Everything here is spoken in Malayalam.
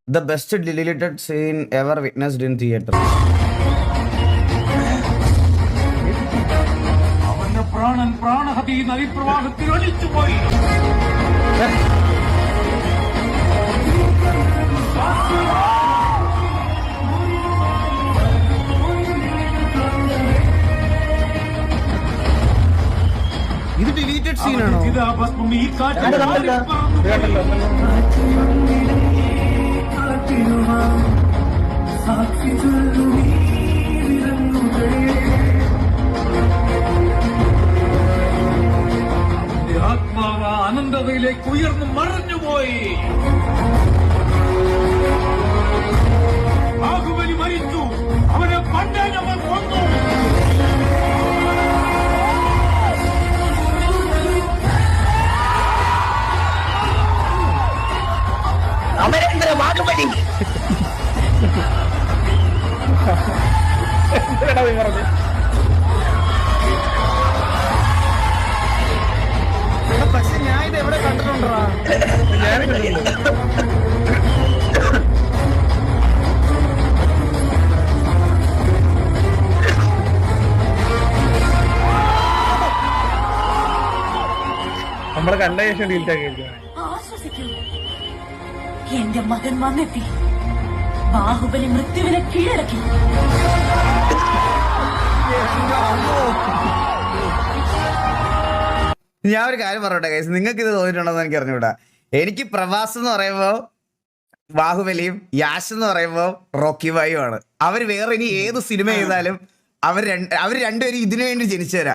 The best deleted scene ever witnessed in theater. ഇത് ഡിലീറ്റഡ് സീനാണോ? ആത്മാവ് അനന്തതയിലേക്ക് ഉയർന്നു മറഞ്ഞുപോയി. ബാഹുബലി മരിച്ചു. അവനെ പണ്ടേ നമ്മൾ കൊന്നു. അമരേന്ദ്ര ബാഹുബലി പക്ഷെ ഞാൻ ഇത് എവിടെ കണ്ടിട്ടുണ്ടോ? നമ്മളെ കണ്ട ശേഷം ഡിലീറ്റ് ആക്കി. എന്റെ മകൻ വന്നെത്തി. ബാഹുബലി മൃത്യുവിനെ കീഴടക്കി. ഞാൻ ഒരു കാര്യം പറയട്ടെ ഗൈസ്, നിങ്ങൾക്ക് ഇത് തോന്നിയിട്ടുണ്ടോന്ന് എനിക്ക് അറിഞ്ഞൂടാ. എനിക്ക് പ്രഭാസ് എന്ന് പറയുമ്പോ ബാഹുബലിയും, യാഷ് എന്ന് പറയുമ്പോ റോക്കി ബായും ആണ്. അവർ വേറെ ഇനി ഏത് സിനിമ ചെയ്താലും അവർ രണ്ടുപേരും ഇതിനു വേണ്ടി ജനിച്ചവരാ.